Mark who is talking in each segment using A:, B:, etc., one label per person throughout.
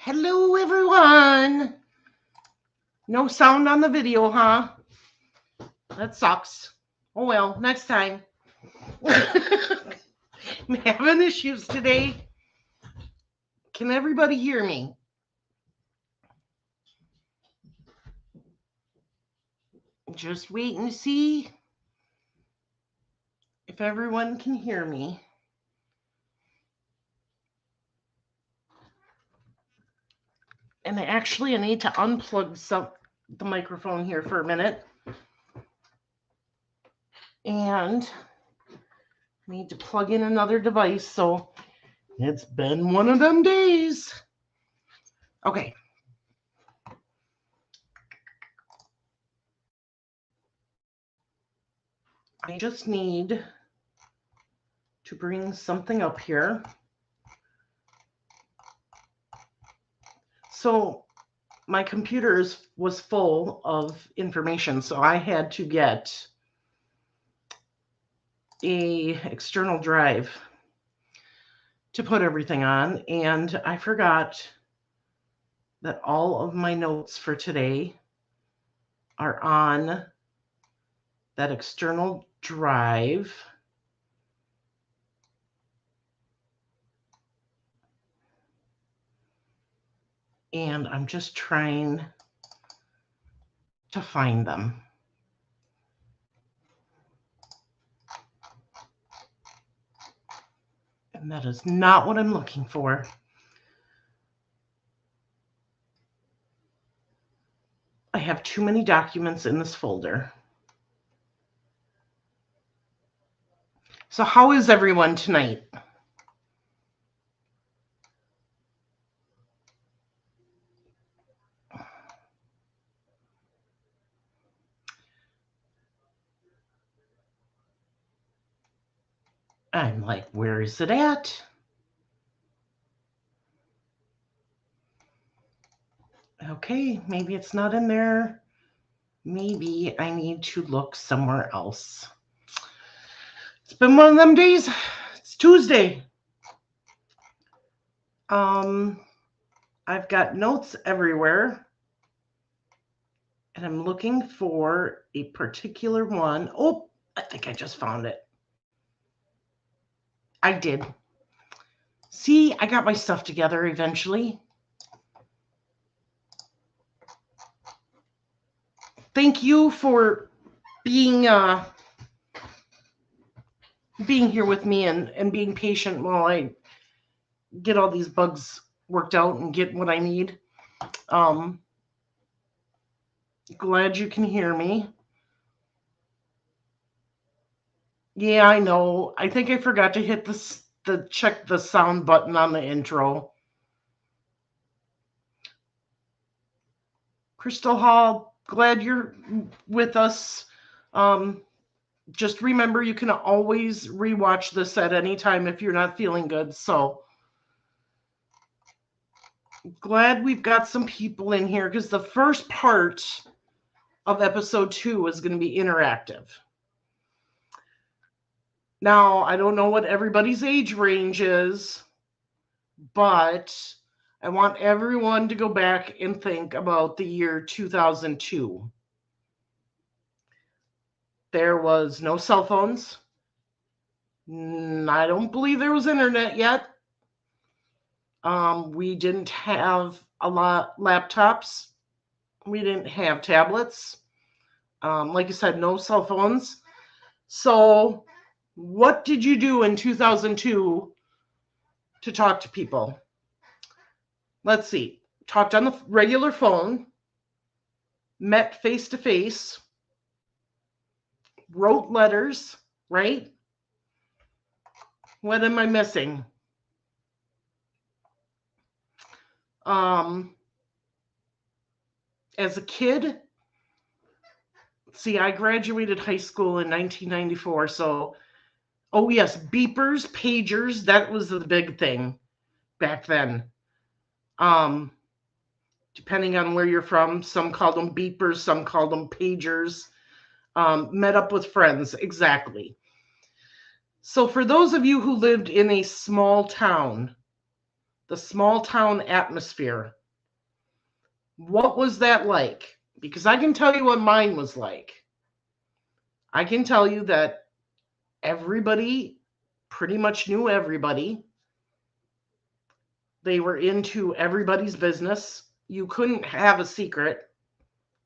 A: Hello, everyone. No sound on the video, huh? That sucks. Oh, well, next time. I'm having issues today. Can everybody hear me? Just wait and see if everyone can hear me. And I need to unplug the microphone here for a minute. And I need to plug in another device. So it's been one of them days. Okay. I just need to bring something up here. So my computer was full of information, so I had to get a external drive to put everything on, and I forgot that all of my notes for today are on that external drive. And I'm just trying to find them. And that is not what I'm looking for. I have too many documents in this folder. So how is everyone tonight? I'm like, where is it at? Okay, maybe it's not in there. Maybe I need to look somewhere else. It's been one of them days. It's Tuesday. I've got notes everywhere. And I'm looking for a particular one. Oh, I think I just found it. I did. See, I got my stuff together eventually. Thank you for being here with me and being patient while I get all these bugs worked out and get what I need. Glad you can hear me. Yeah, I know. I think I forgot to hit check the sound button on the intro. Crystal Hall, glad you're with us. Just remember, you can always rewatch this at any time if you're not feeling good. So glad we've got some people in here because the first part of episode 2 is going to be interactive. Now, I don't know what everybody's age range is, but I want everyone to go back and think about the year 2002. There was no cell phones. I don't believe there was internet yet. We didn't have a lot laptops. We didn't have tablets. Like I said, no cell phones. So what did you do in 2002 to talk to people? Let's see. Talked on the regular phone, met face-to-face, wrote letters, right? What am I missing? As a kid, see, I graduated high school in 1994, so, oh yes, beepers, pagers, that was the big thing back then. Depending on where you're from, some called them beepers, some called them pagers. Met up with friends, exactly. So for those of you who lived in a small town, the small town atmosphere, What was that like? Because I can tell you what mine was like. I can tell you that everybody pretty much knew everybody. They were into everybody's business. You couldn't have a secret.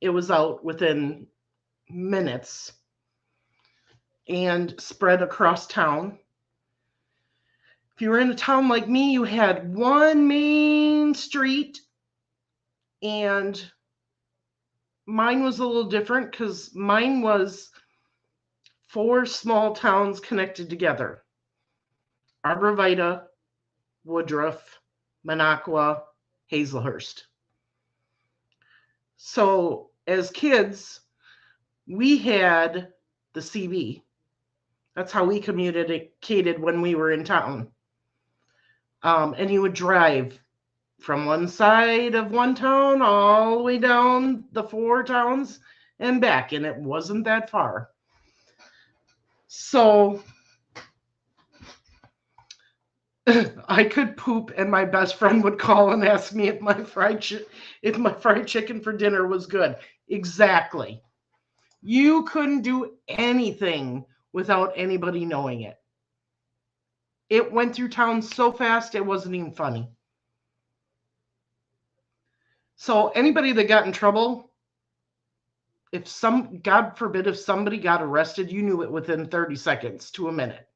A: It was out within minutes and spread across town. If you were in a town like me, you had one main street, and mine was a little different because mine was 4 small towns connected together: Arborvita, Woodruff, Minocqua, Hazelhurst. So as kids, we had the CB. That's how we communicated when we were in town. And you would drive from one side of one town all the way down the 4 towns and back, and it wasn't that far. So I could poop, and my best friend would call and ask me if my fried chicken for dinner was good. Exactly. You couldn't do anything without anybody knowing it. It went through town so fast, it wasn't even funny. So anybody that got in trouble, God forbid, if somebody got arrested, you knew it within 30 seconds to a minute.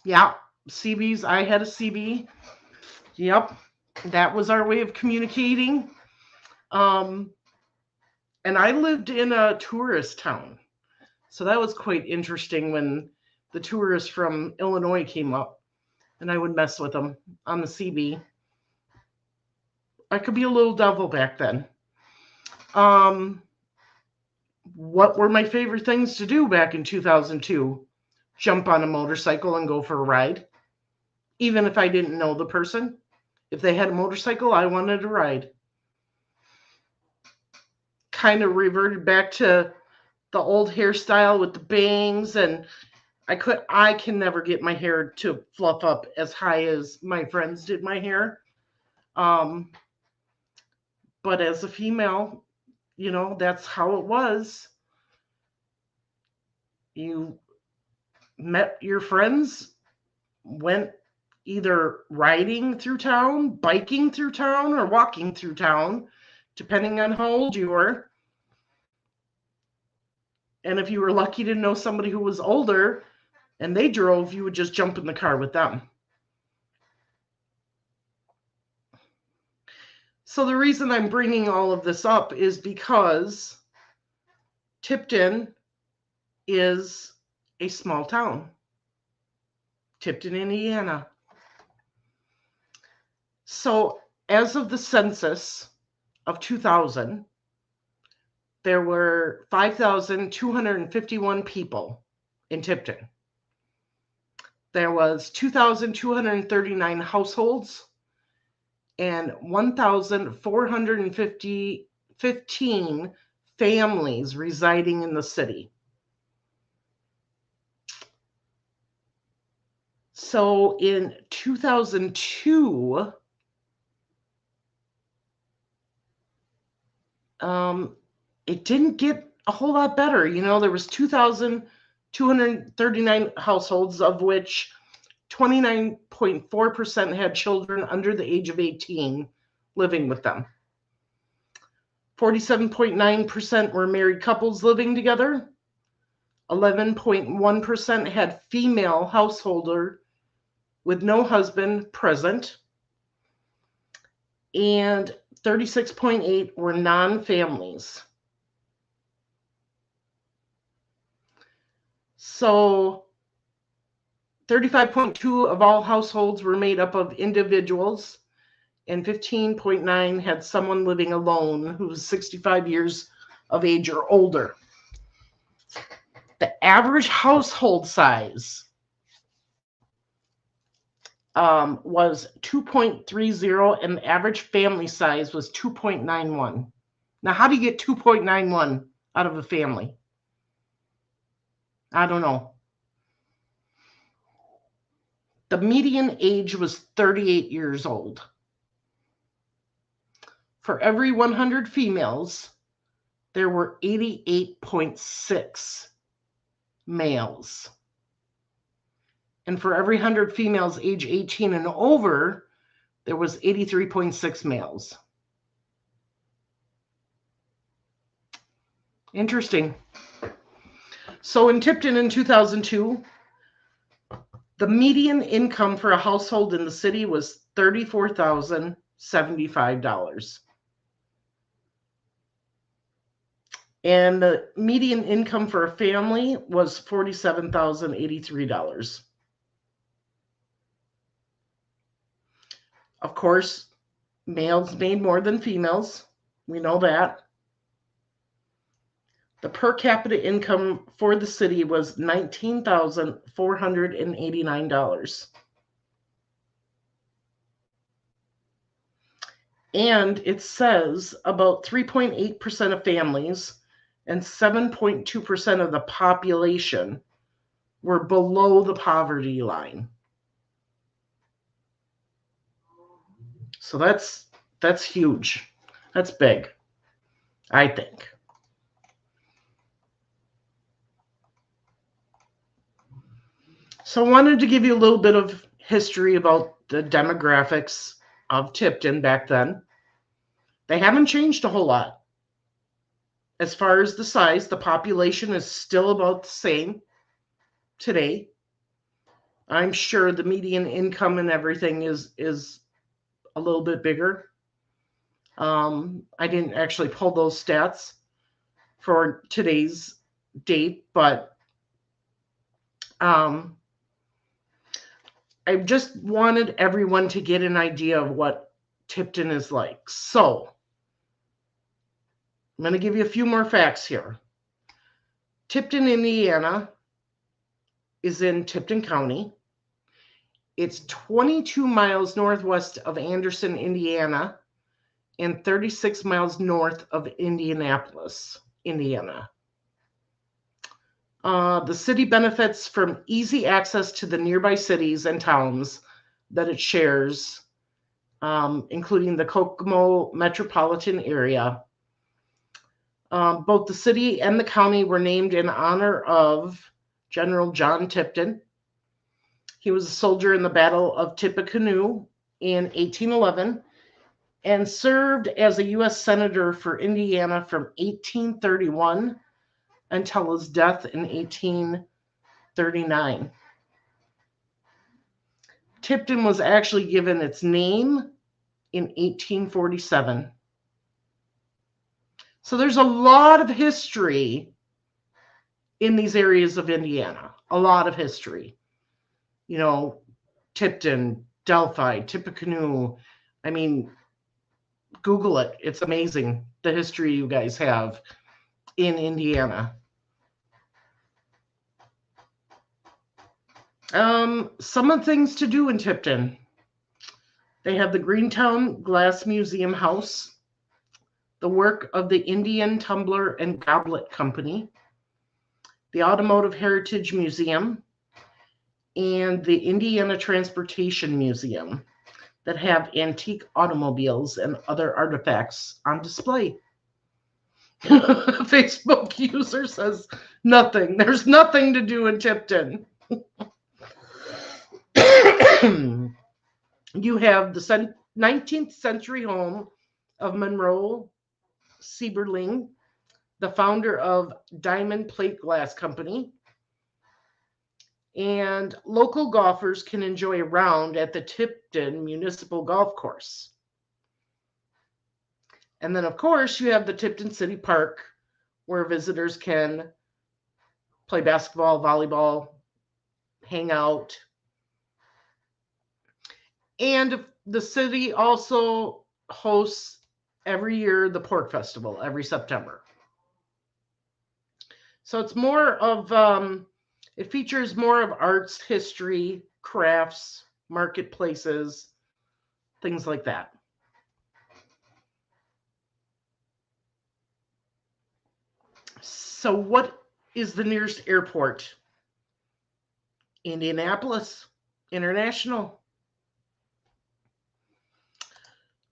A: Yeah, CBs, I had a CB. Yep, that was our way of communicating. And I lived in a tourist town. So that was quite interesting when the tourists from Illinois came up, and I would mess with them on the CB. I could be a little devil back then. What were my favorite things to do back in 2002? Jump on a motorcycle and go for a ride. Even if I didn't know the person. If they had a motorcycle, I wanted to ride. Kind of reverted back to the old hairstyle with the bangs, and I can never get my hair to fluff up as high as my friends did my hair. But as a female, that's how it was. You met your friends, went either riding through town, biking through town, or walking through town, depending on how old you were. And if you were lucky to know somebody who was older and they drove, you would just jump in the car with them. So the reason I'm bringing all of this up is because Tipton is a small town. Tipton, Indiana. So as of the census of 2000, there were 5,251 people in Tipton. There was 2,239 households and 1,415 families residing in the city. So in 2002, it didn't get a whole lot better. There was 2,239 households, of which 29.4% had children under the age of 18 living with them. 47.9% were married couples living together. 11.1% had female householder with no husband present. And 36.8% were non-families. So 35.2% of all households were made up of individuals, and 15.9% had someone living alone who was 65 years of age or older. The average household size was 2.30, and the average family size was 2.91. Now, how do you get 2.91 out of a family? I don't know. The median age was 38 years old. For every 100 females, there were 88.6 males. And for every 100 females age 18 and over, there was 83.6 males. Interesting. So in Tipton in 2002, the median income for a household in the city was $34,075. And the median income for a family was $47,083. Of course, males made more than females. We know that. The per capita income for the city was $19,489. And it says about 3.8% of families and 7.2% of the population were below the poverty line. So that's huge. That's big, I think. So I wanted to give you a little bit of history about the demographics of Tipton back then. They haven't changed a whole lot. As far as the size, the population is still about the same today. I'm sure the median income and everything is a little bit bigger. I didn't actually pull those stats for today's date, but I just wanted everyone to get an idea of what Tipton is like. So I'm going to give you a few more facts here. Tipton, Indiana is in Tipton County. It's 22 miles northwest of Anderson, Indiana, and 36 miles north of Indianapolis, Indiana. The city benefits from easy access to the nearby cities and towns that it shares, including the Kokomo metropolitan area. Both the city and the county were named in honor of General John Tipton. He was a soldier in the Battle of Tippecanoe in 1811 and served as a U.S. Senator for Indiana from 1831 until his death in 1839. Tipton was actually given its name in 1847. So there's a lot of history in these areas of Indiana, a lot of history. You know, Tipton, Delphi, Tippecanoe. I mean, Google it. It's amazing, the history you guys have in Indiana. Some of the things to do in Tipton. They have the Greentown Glass Museum House, the work of the Indian Tumbler and Goblet Company, the Automotive Heritage Museum, and the Indiana Transportation Museum that have antique automobiles and other artifacts on display. Facebook user says nothing. There's nothing to do in Tipton. You have the 19th century home of Monroe Sieberling, the founder of Diamond Plate Glass Company. And local golfers can enjoy a round at the Tipton Municipal Golf Course. And then, of course, you have the Tipton City Park, where visitors can play basketball, volleyball, hang out. And the city also hosts every year the Pork Festival every September. So it's more of, it features more of arts, history, crafts, marketplaces, things like that. So what is the nearest airport? Indianapolis International.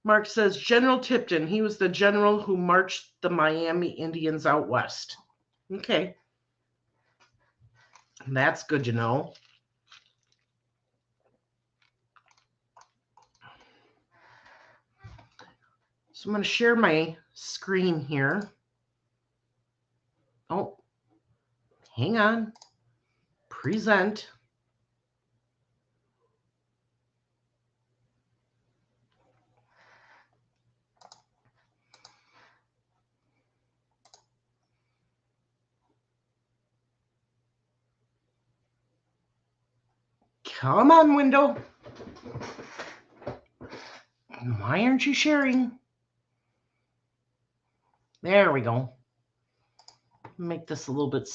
A: Mark says, General Tipton. He was the general who marched the Miami Indians out west. Okay. That's good to know. So I'm going to share my screen here. Oh, hang on. Present. Come on, window. Why aren't you sharing? There we go. Make this a little bit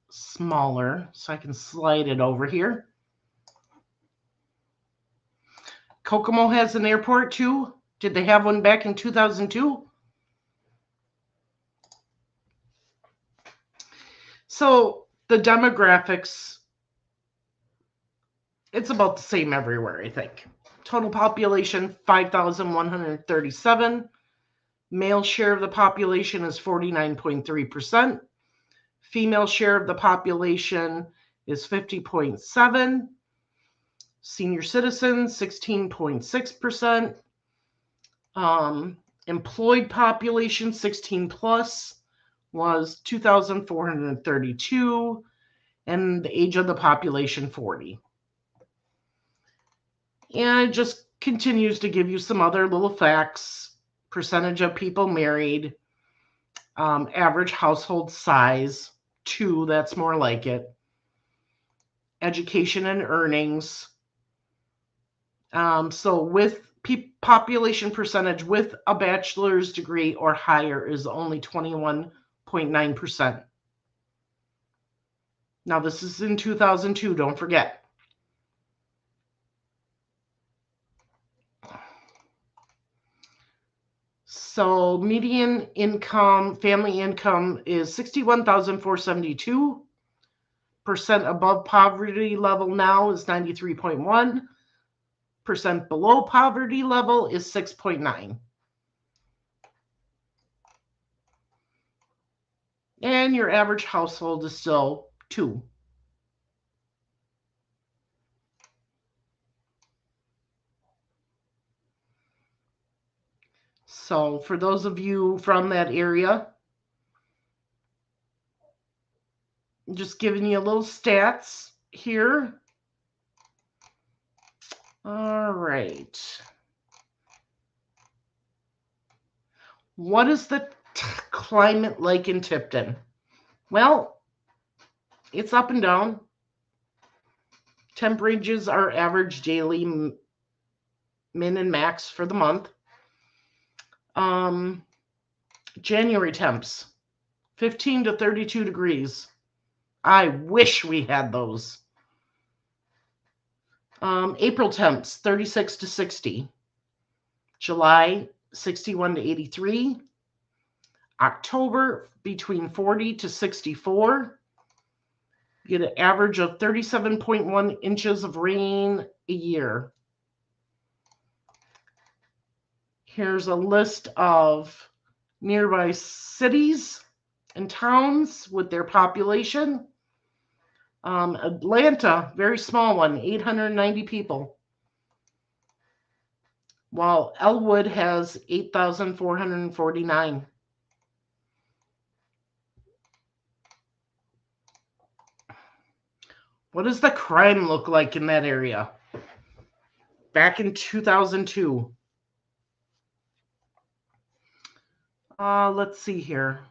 A: smaller so I can slide it over here. Kokomo has an airport too. Did they have one back in 2002? So the demographics, it's about the same everywhere, I think. Total population, 5,137. Male share of the population is 49.3%. Female share of the population is 50.7%. Senior citizens, 16.6%. Employed population, 16 plus, was 2,432. And the age of the population, 40. And it just continues to give you some other little facts. Percentage of people married. Average household size, 2, that's more like it. Education and earnings. So with population percentage with a bachelor's degree or higher is only 21.9%. Now this is in 2002, don't forget. So median income, family income is $61,472. Above poverty level now is 93.1%. Below poverty level is 6.9. And your average household is still 2. So for those of you from that area, just giving you a little stats here. All right. What is the climate like in Tipton? Well, it's up and down. Temperatures are average daily min and max for the month. January temps, 15 to 32 degrees. I wish we had those. April temps, 36 to 60. July, 61 to 83. October, between 40 to 64. You get an average of 37.1 inches of rain a year. Here's a list of nearby cities and towns with their population. Atlanta, very small one, 890 people. While Elwood has 8,449. What does the crime look like in that area? Back in 2002. Let's see here.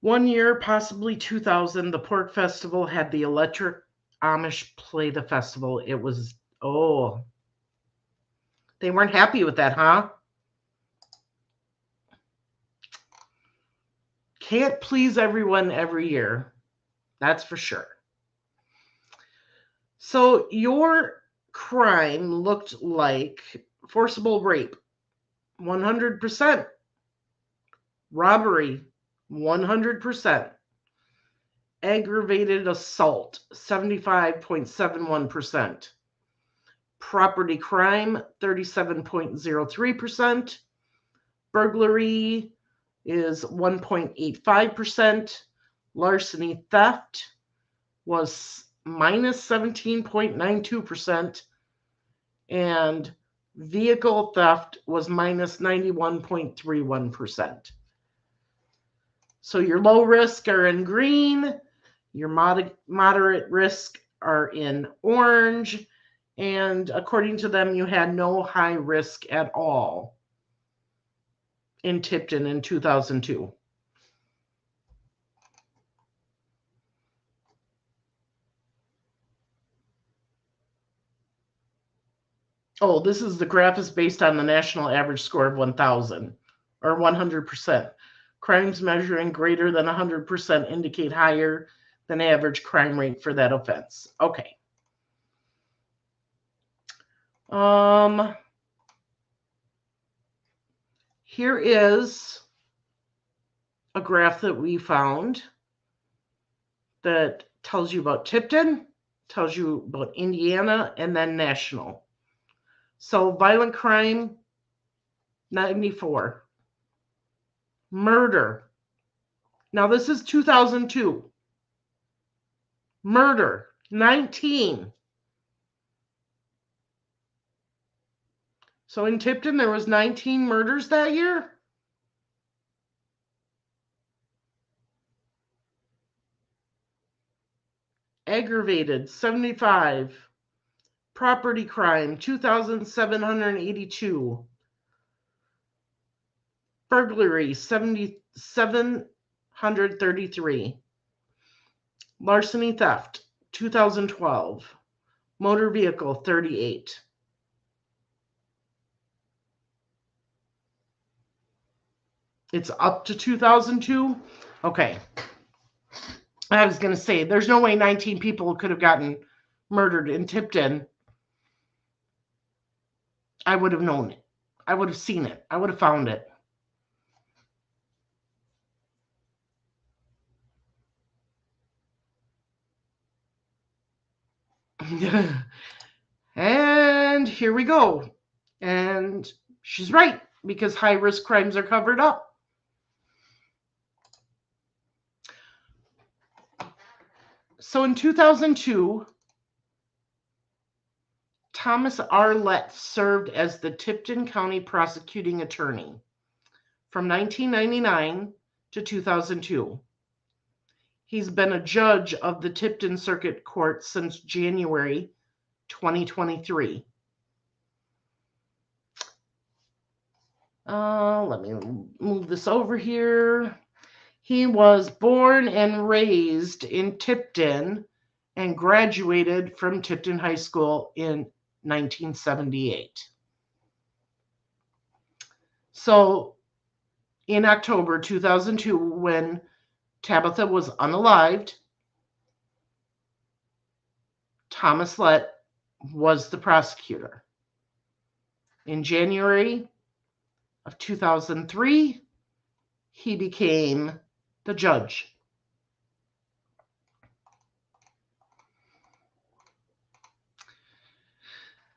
A: One year, possibly 2000, the Pork Festival had the Electric Amish play the festival. It was, they weren't happy with that, huh? Can't please everyone every year. That's for sure. So your crime looked like forcible rape, 100%. Robbery, 100%. Aggravated assault, 75.71%. Property crime, 37.03%. Burglary is 1.85%. Larceny theft was minus 17.92%. And vehicle theft was minus 91.31%. So your low risk are in green, your moderate risk are in orange, and according to them, you had no high risk at all in Tipton in 2002. Oh, this is the graph is based on the national average score of 1,000 or 100%. Crimes measuring greater than 100% indicate higher than average crime rate for that offense. Okay. Here is a graph that we found that tells you about Tipton, tells you about Indiana, and then national. So violent crime, 94. Murder. Now this is 2002. Murder, 19. So in Tipton, there was 19 murders that year. Aggravated, 75. Property crime, 2,782. Burglary, 733. Larceny theft, 2012. Motor vehicle, 38. It's up to 2002? Okay. I was going to say, there's no way 19 people could have gotten murdered in Tipton. I would have known it. I would have seen it. I would have found it. And here we go. And she's right, because high-risk crimes are covered up. So in 2002, Thomas Arlett served as the Tipton County prosecuting attorney from 1999 to 2002. He's been a judge of the Tipton Circuit Court since January 2023. Let me move this over here. He was born and raised in Tipton and graduated from Tipton High School in 1978. So in October 2002, when Tabitha was unalived, Thomas Lett was the prosecutor. In January of 2003, he became the judge.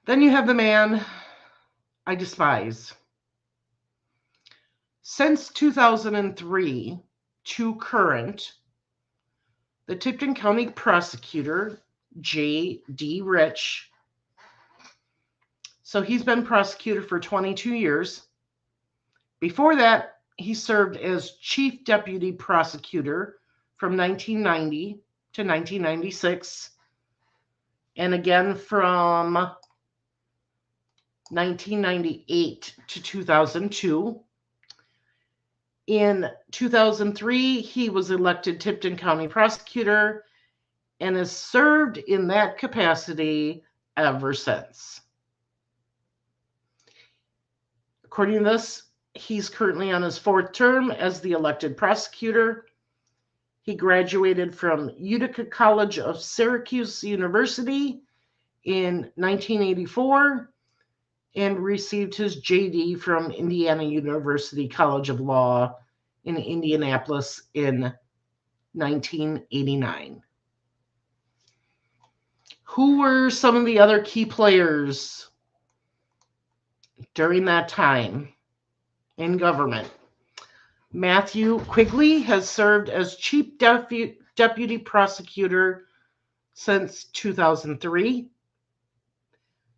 A: Then you have the man I despise. Since 2003 to current, the Tipton County prosecutor, J.D. Rich, so he's been prosecutor for 22 years. Before that, he served as chief deputy prosecutor from 1990 to 1996, and again from 1998 to 2002. In 2003, he was elected Tipton County prosecutor and has served in that capacity ever since. According to this, he's currently on his fourth term as the elected prosecutor. He graduated from Utica College of Syracuse University in 1984 and received his JD from Indiana University College of Law in Indianapolis in 1989. Who were some of the other key players during that time in government? Matthew Quigley has served as Chief Deputy Prosecutor since 2003.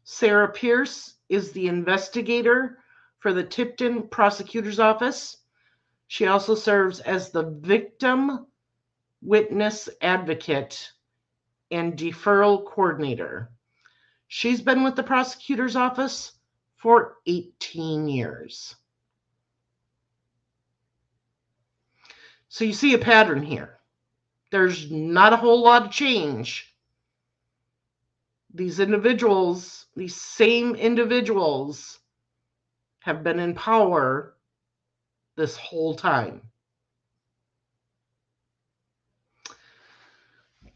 A: Sarah Pierce is the investigator for the Tipton Prosecutor's Office. She also serves as the Victim Witness Advocate and Deferral Coordinator. She's been with the Prosecutor's Office for 18 years. So you see a pattern here. There's not a whole lot of change. These individuals, these same individuals, have been in power this whole time.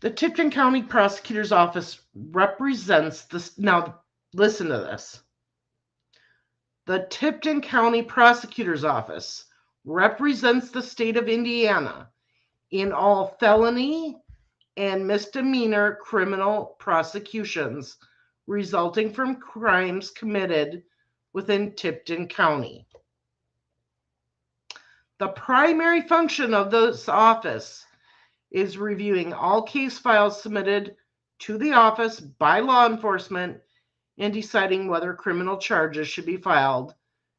A: The Tipton County Prosecutor's Office represents this. Now, listen to this. The Tipton County Prosecutor's Office represents the state of Indiana in all felony and misdemeanor criminal prosecutions resulting from crimes committed within Tipton County. The primary function of this office is reviewing all case files submitted to the office by law enforcement and deciding whether criminal charges should be filed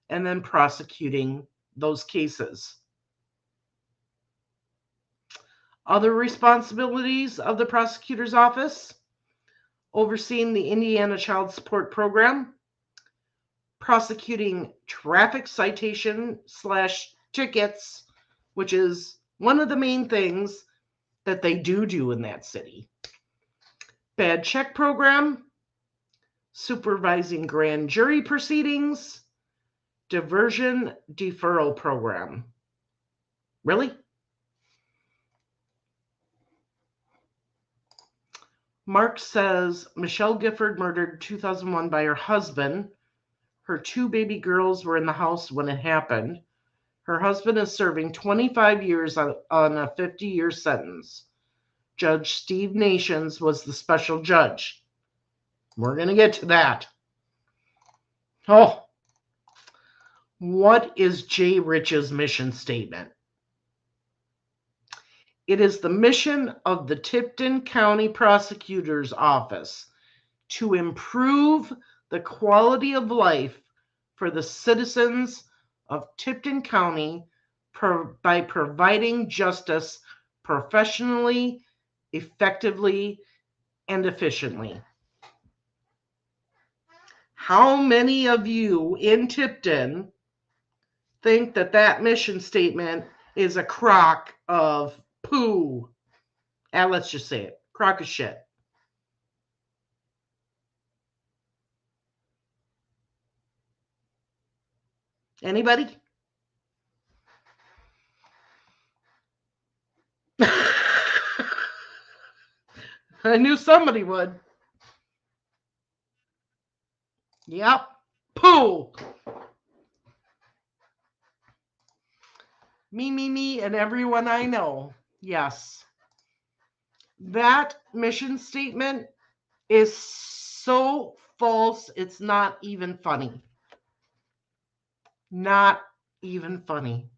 A: and then prosecuting those cases. Other responsibilities of the prosecutor's office: overseeing the Indiana Child Support Program, prosecuting traffic citation/tickets, which is one of the main things that they do in that city, bad check program, supervising grand jury proceedings, diversion deferral program. Really? Mark says Michelle Gifford murdered 2001 by her husband. Her 2 baby girls were in the house when it happened. Her husband is serving 25 years on a 50-year sentence. Judge Steve Nations was the special judge. We're going to get to that. Oh, what is Jay Rich's mission statement? It is the mission of the Tipton County Prosecutor's Office to improve the quality of life for the citizens of Tipton County by providing justice professionally, effectively, and efficiently. How many of you in Tipton think that that mission statement is a crock of poo? Let's just say it. Crock of shit. Anybody? I knew somebody would. Yep. Poo. Me, and everyone I know. Yes. That mission statement is so false, it's not even funny. Not even funny.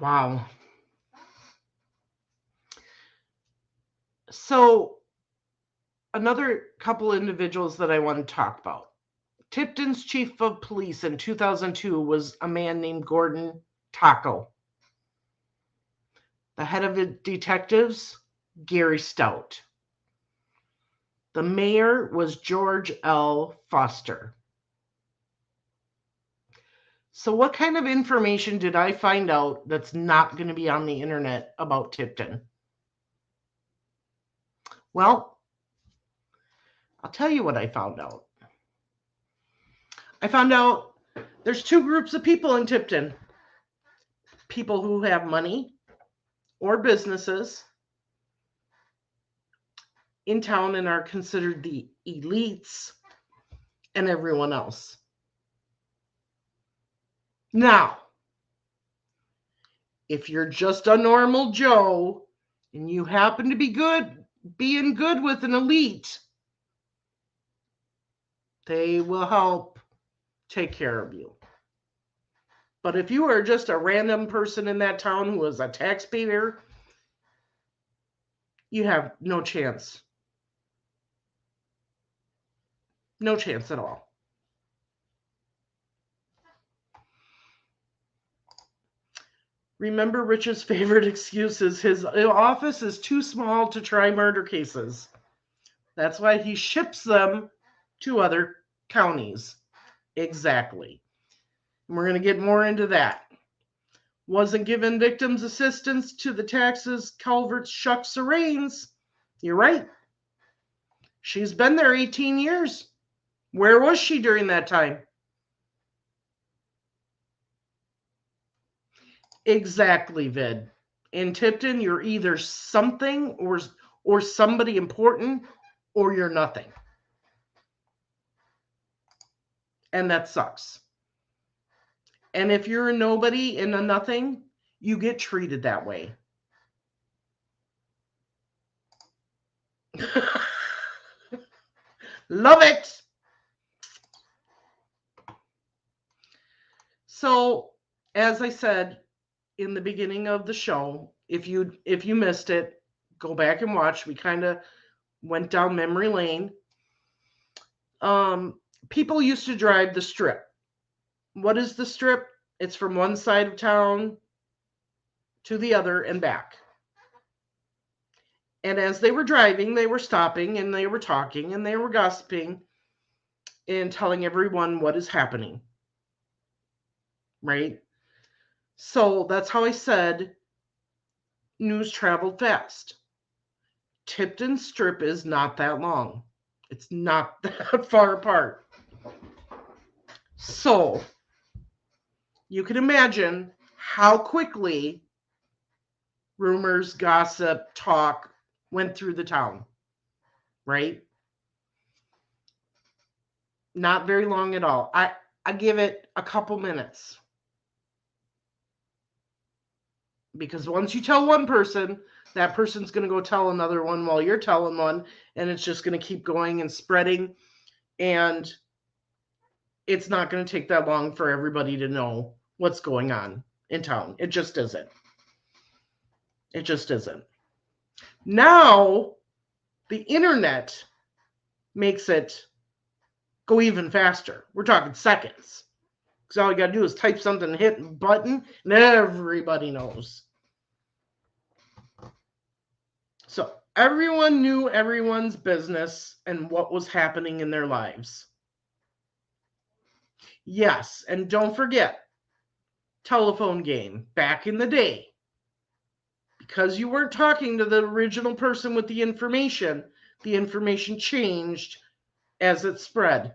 A: Wow. So, another couple individuals that I want to talk about. Tipton's chief of police in 2002 was a man named Gordon Taco. The head of the detectives, Gary Stout. The mayor was George L. Foster. So what kind of information did I find out that's not going to be on the internet about Tipton? Well, I'll tell you what I found out. I found out there's 2 groups of people in Tipton. People who have money or businesses in town and are considered the elites, and everyone else. Now, if you're just a normal Joe, and you happen to be being good with an elite, they will help take care of you. But if you are just a random person in that town who is a taxpayer, you have no chance. No chance at all. Remember, Rich's favorite excuse is his office is too small to try murder cases. That's why he ships them to other counties. Exactly. And we're going to get more into that. Wasn't given victims assistance to the taxes, Calvert's Shuck Raines. You're right. She's been there 18 years. Where was she during that time? Exactly, Vid. In Tipton, you're either something or somebody important, or you're nothing. And that sucks. And if you're a nobody and a nothing, you get treated that way. Love it. So, as I said in the beginning of the show, if you missed it, go back and watch. We kind of went down memory lane. People used to drive the strip. What is the strip? It's from one side of town to the other and back. And as they were driving, they were stopping and they were talking and they were gossiping and telling everyone what is happening. Right? So that's how I said news traveled fast. Tipton Strip is not that long. It's not that far apart. So you can imagine how quickly rumors, gossip, talk went through the town, right? Not very long at all. I give it a couple minutes. Because once you tell one person, that person's going to go tell another one while you're telling one, and it's just going to keep going and spreading. And it's not going to take that long for everybody to know what's going on in town. It just isn't. It just isn't. Now, the internet makes it go even faster. We're talking seconds. Because all you got to do is type something, hit a button, and everybody knows. So everyone knew everyone's business and what was happening in their lives. Yes, and don't forget, telephone game back in the day. Because you weren't talking to the original person with the information changed as it spread.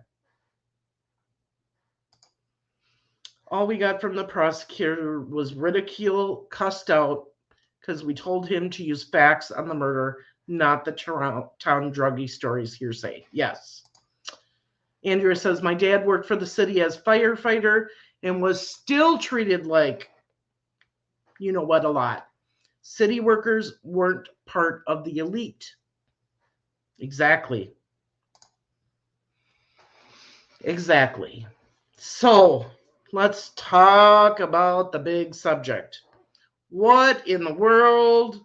A: All we got from the prosecutor was ridicule, cussed out, because we told him to use facts on the murder, not the town druggie stories hearsay. Yes. Andrea says, my dad worked for the city as firefighter and was still treated like, you know what, a lot. City workers weren't part of the elite. Exactly. Exactly. So let's talk about the big subject. What in the world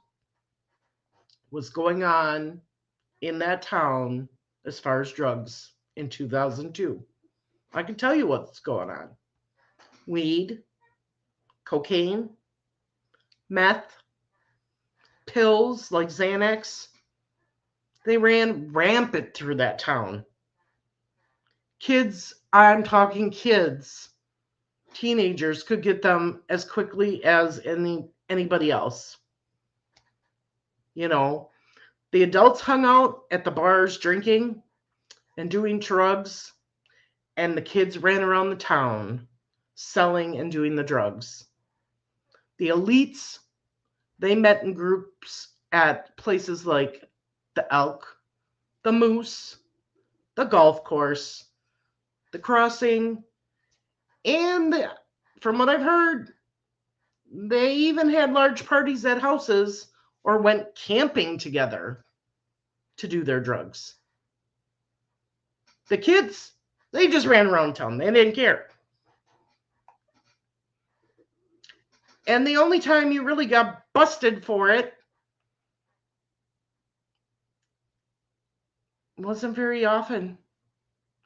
A: was going on in that town as far as drugs in 2002? I can tell you what's going on. Weed, cocaine, meth, pills like Xanax. They ran rampant through that town. Kids, I'm talking kids, teenagers could get them as quickly as anybody else. You know, the adults hung out at the bars drinking and doing drugs, and the kids ran around the town selling and doing the drugs. The elites, they met in groups at places like the Elk, the Moose, the golf course, the Crossing, and from what I've heard, they even had large parties at houses or went camping together to do their drugs. The kids, they just ran around town. They didn't care. And the only time you really got busted for it wasn't very often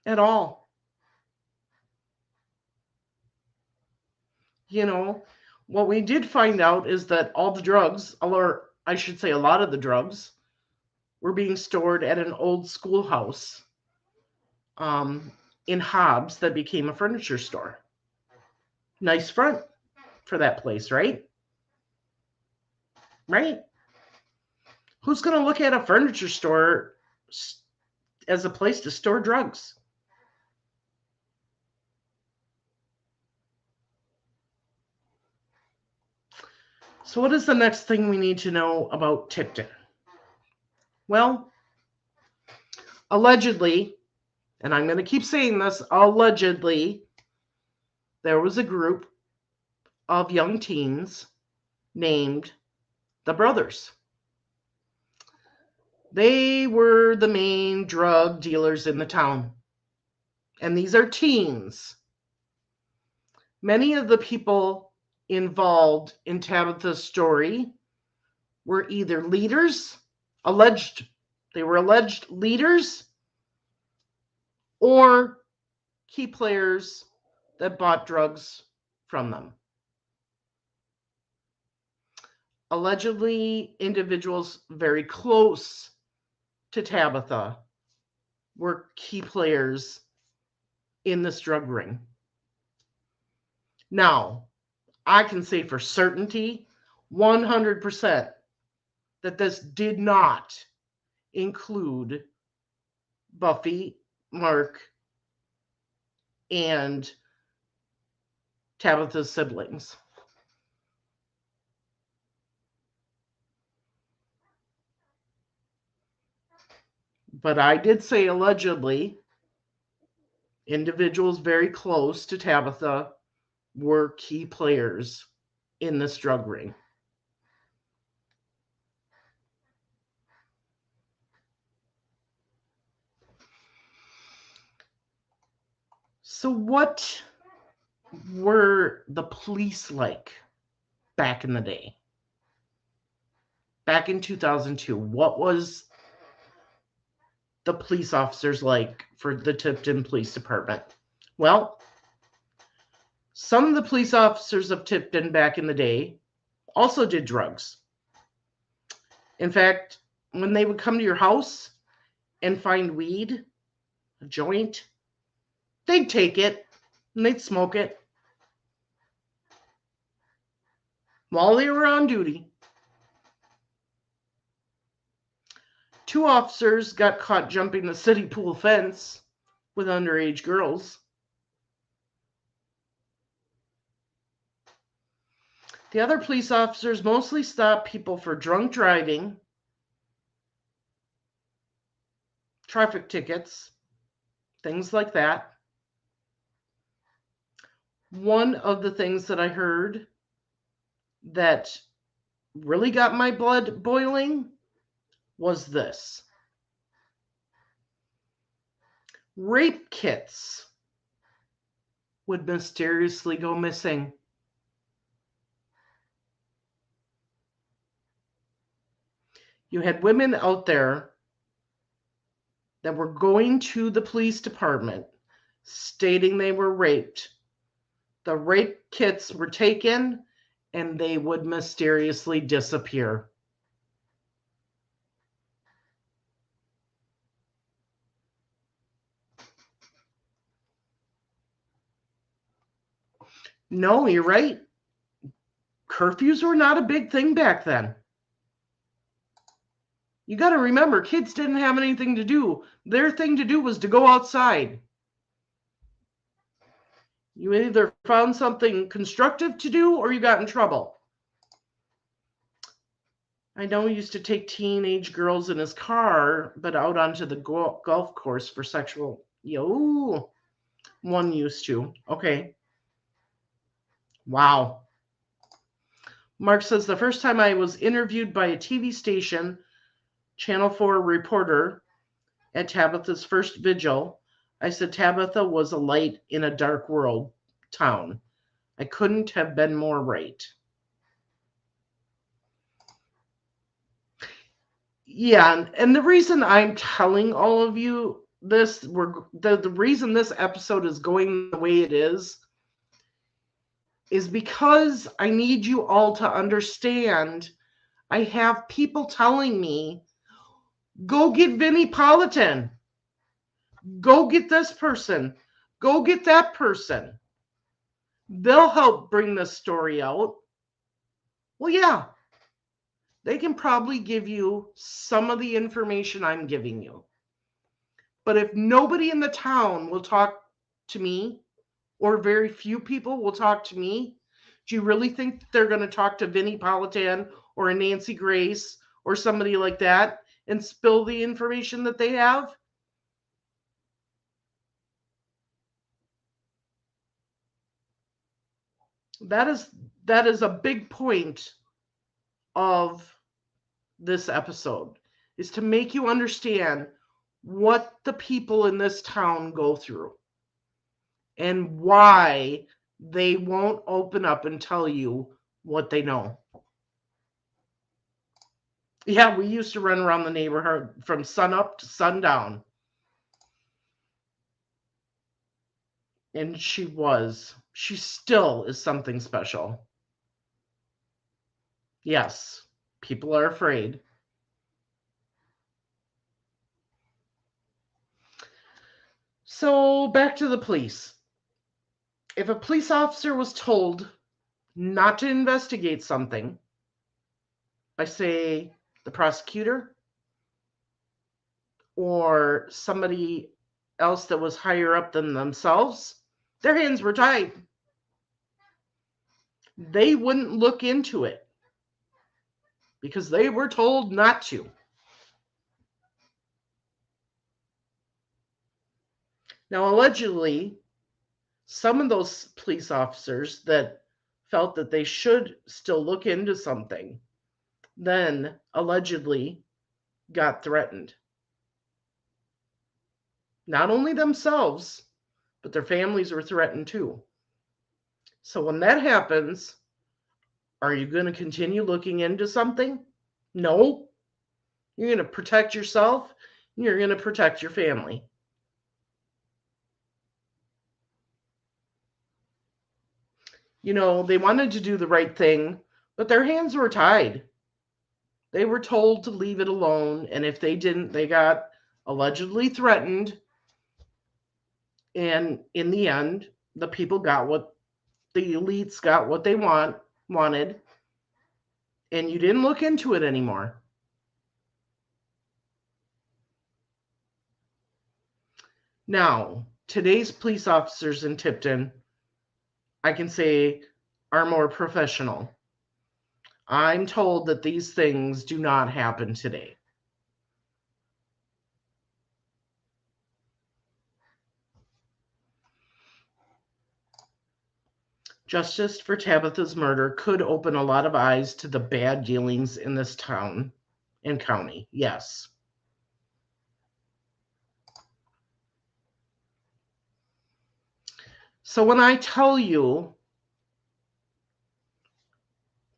A: at all. You know, what we did find out is that all the drugs, or I should say a lot of the drugs, were being stored at an old schoolhouse in Hobbs that became a furniture store. Nice front for that place, right? Right? Who's going to look at a furniture store as a place to store drugs? So what is the next thing we need to know about Tipton? Well, allegedly, and I'm going to keep saying this, allegedly, there was a group of young teens named the Brothers. They were the main drug dealers in the town. And these are teens. Many of the people involved in Tabitha's story were either leaders, alleged leaders, or key players that bought drugs from them. Allegedly, individuals very close to Tabitha were key players in this drug ring. Now, I can say for certainty, 100%, that this did not include Buffy, Mark, and Tabitha's siblings. But I did say allegedly, individuals very close to Tabitha were key players in this drug ring. So what were the police like back in the day? Back in 2002, what was the police officers like for the Tipton Police Department? Well, some of the police officers of Tipton back in the day also did drugs. In fact, when they would come to your house and find weed, a joint, they'd take it and they'd smoke it while they were on duty. 2 officers got caught jumping the city pool fence with underage girls. The other police officers mostly stopped people for drunk driving, traffic tickets, things like that. One of the things that I heard that really got my blood boiling was this. Rape kits would mysteriously go missing. You had women out there that were going to the police department stating they were raped. The rape kits were taken and they would mysteriously disappear. No, you're right. Curfews were not a big thing back then. You got to remember, kids didn't have anything to do. Their thing to do was to go outside. You either found something constructive to do or you got in trouble. I know he used to take teenage girls in his car, but out onto the golf course for sexual. One used to. Okay. Wow. Mark says, the first time I was interviewed by a TV station, Channel 4 reporter, at Tabitha's first vigil, I said Tabitha was a light in a dark world town. I couldn't have been more right. Yeah, and the reason I'm telling all of you this, the reason this episode is going the way it is because I need you all to understand. I have people telling me, go get Vinnie Politan. Go get this person. Go get that person. They'll help bring this story out. Well, yeah, they can probably give you some of the information I'm giving you. But if nobody in the town will talk to me, or very few people will talk to me, do you really think they're going to talk to Vinnie Politan or a Nancy Grace or somebody like that and spill the information that they have? That is a big point of this episode, is to make you understand what the people in this town go through and why they won't open up and tell you what they know. Yeah, we used to run around the neighborhood from sun up to sundown. And she still is something special. Yes, people are afraid. So back to the police. If a police officer was told not to investigate something by, say, the prosecutor or somebody else that was higher up than themselves, their hands were tied. They wouldn't look into it because they were told not to. Now, allegedly, some of those police officers that felt that they should still look into something then allegedly got threatened. Not only themselves, but their families were threatened too. So when that happens, are you going to continue looking into something? No. You're going to protect yourself. You're going to protect your family. You know, they wanted to do the right thing, but their hands were tied. They were told to leave it alone, and if they didn't, they got allegedly threatened. And in the end, the people got what the elites got what they wanted, and you didn't look into it anymore. Now, today's police officers in Tipton, I can say, are more professional. I'm told that these things do not happen today. Justice for Tabitha's murder could open a lot of eyes to the bad dealings in this town and county. Yes. So when I tell you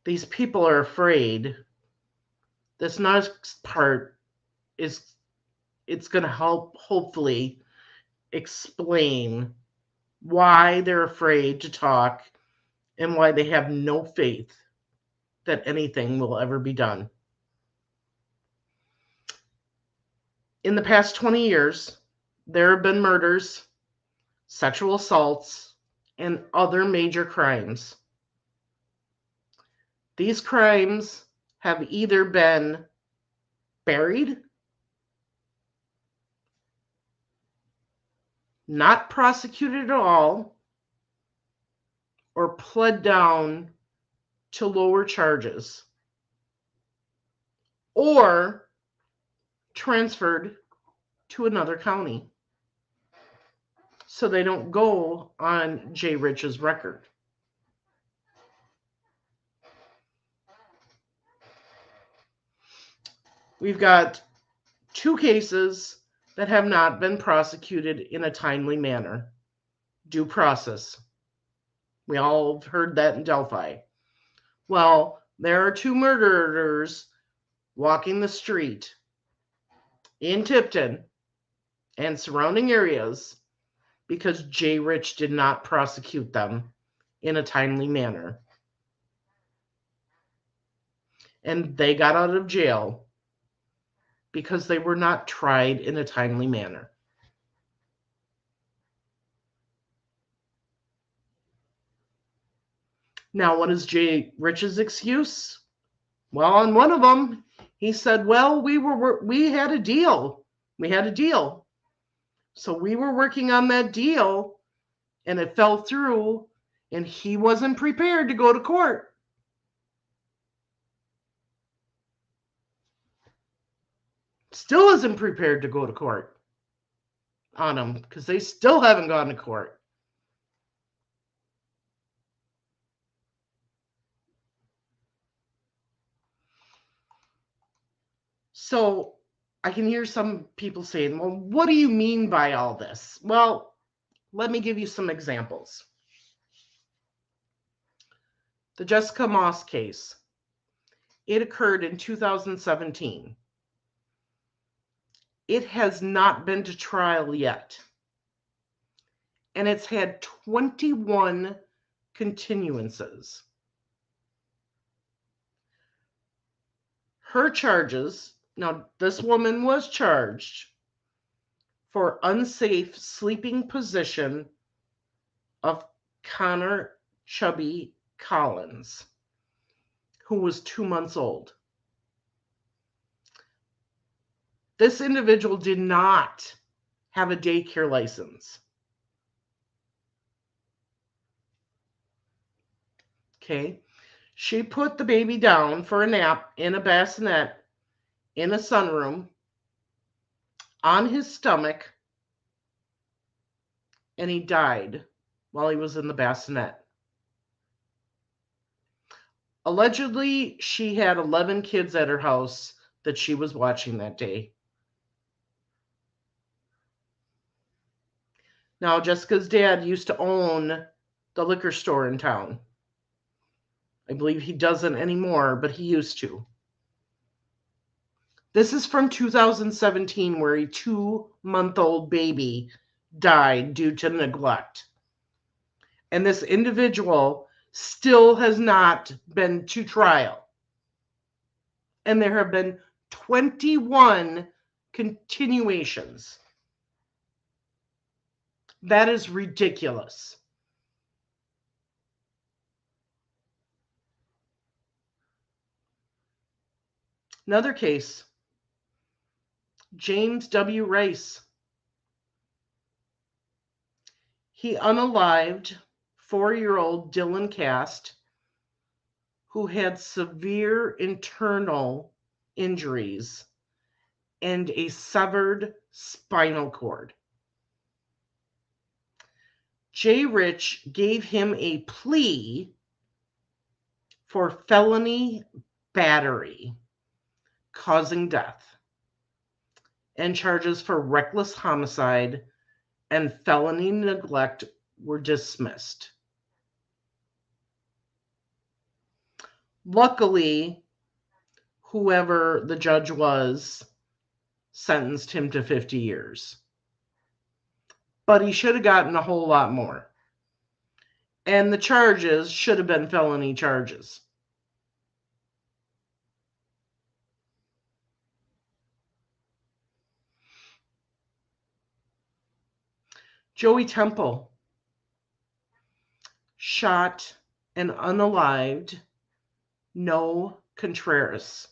A: these people are afraid, this next part it's going to help hopefully explain why they're afraid to talk and why they have no faith that anything will ever be done. In the past 20 years, there have been murders, sexual assaults, and other major crimes. These crimes have either been buried, not prosecuted at all, or pled down to lower charges, or transferred to another county so they don't go on Jay Rich's record. We've got 2 cases that have not been prosecuted in a timely manner. Due process. We all heard that in Delphi. Well, there are 2 murderers walking the street in Tipton and surrounding areas because J. Rich did not prosecute them in a timely manner. And they got out of jail because they were not tried in a timely manner. Now, what is J. Rich's excuse? Well, on one of them, he said, well, we had a deal. We had a deal. So we were working on that deal, and it fell through, and he wasn't prepared to go to court. Still isn't prepared to go to court on them because they still haven't gone to court. So I can hear some people saying, well, what do you mean by all this? Well, let me give you some examples. The Jessica Moss case. It occurred in 2017. It has not been to trial yet. And it's had 21 continuances. Her charges, now this woman was charged for unsafe sleeping position of Connor Chubby Collins, who was 2 months old. This individual did not have a daycare license. Okay. She put the baby down for a nap in a bassinet in a sunroom on his stomach, and he died while he was in the bassinet. Allegedly, she had 11 kids at her house that she was watching that day. Now, Jessica's dad used to own the liquor store in town. I believe he doesn't anymore, but he used to. This is from 2017, where a 2-month-old baby died due to neglect. And this individual still has not been to trial. And there have been 21 continuations. That is ridiculous. Another case, James W. Rice. He unalived 4-year-old Dylan Cast, who had severe internal injuries and a severed spinal cord. J. Rich gave him a plea for felony battery causing death, and charges for reckless homicide and felony neglect were dismissed. Luckily, whoever the judge was sentenced him to 50 years. But he should have gotten a whole lot more. And the charges should have been felony charges. Joey Temple shot and unalived Noe Contreras,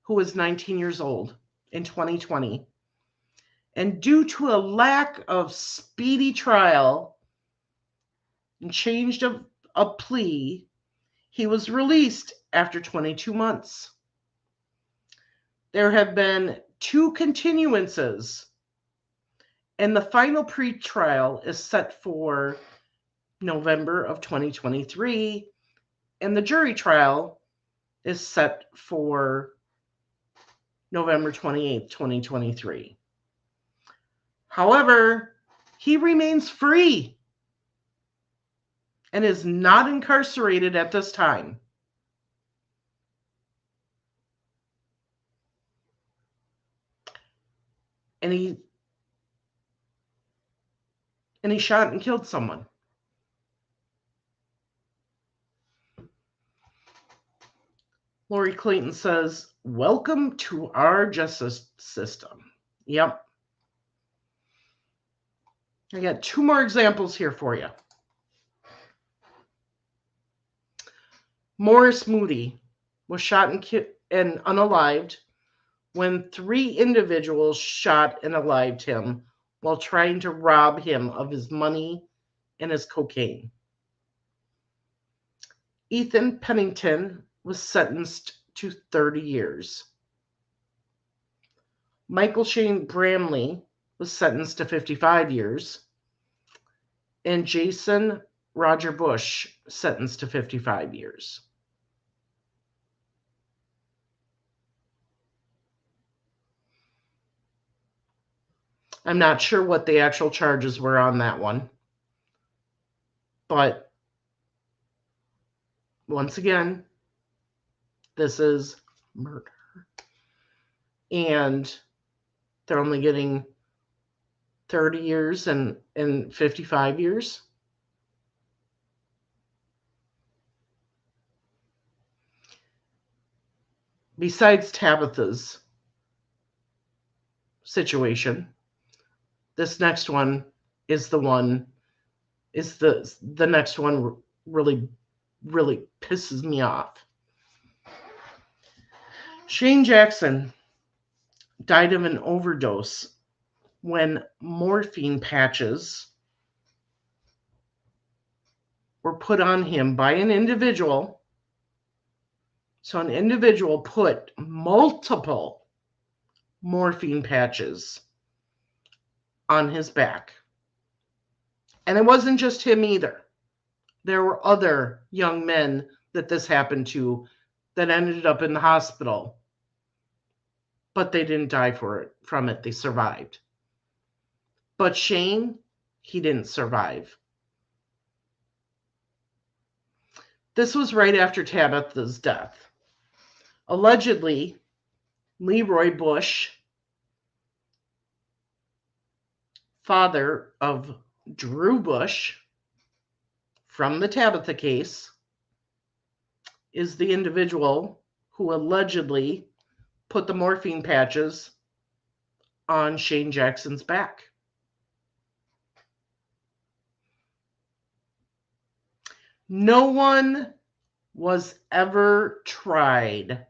A: who was 19 years old in 2020. And due to a lack of speedy trial and change of a plea, he was released after 22 months. There have been 2 continuances, and the final pretrial is set for November of 2023, and the jury trial is set for November 28th, 2023. However, he remains free and is not incarcerated at this time. And he shot and killed someone. Lori Clayton says, "Welcome to our justice system." Yep. I got 2 more examples here for you. Morris Moody was shot and unalived when 3 individuals shot and alived him while trying to rob him of his money and his cocaine. Ethan Pennington was sentenced to 30 years. Michael Shane Bramley was sentenced to 55 years. And Jason Roger Bush sentenced to 55 years. I'm not sure what the actual charges were on that one. But once again, this is murder. And they're only getting 30 years and 55 years. Besides Tabitha's situation, this next one is the next one really pisses me off. Shane Jackson died of an overdose when morphine patches were put on him by an individual. So an individual put multiple morphine patches on his back. And it wasn't just him either. There were other young men that this happened to that ended up in the hospital. But they didn't die from it. They survived. But Shane, he didn't survive. This was right after Tabitha's death. Allegedly, Leroy Bush, father of Drew Bush from the Tabitha case, is the individual who allegedly put the morphine patches on Shane Jackson's back. No one was ever tried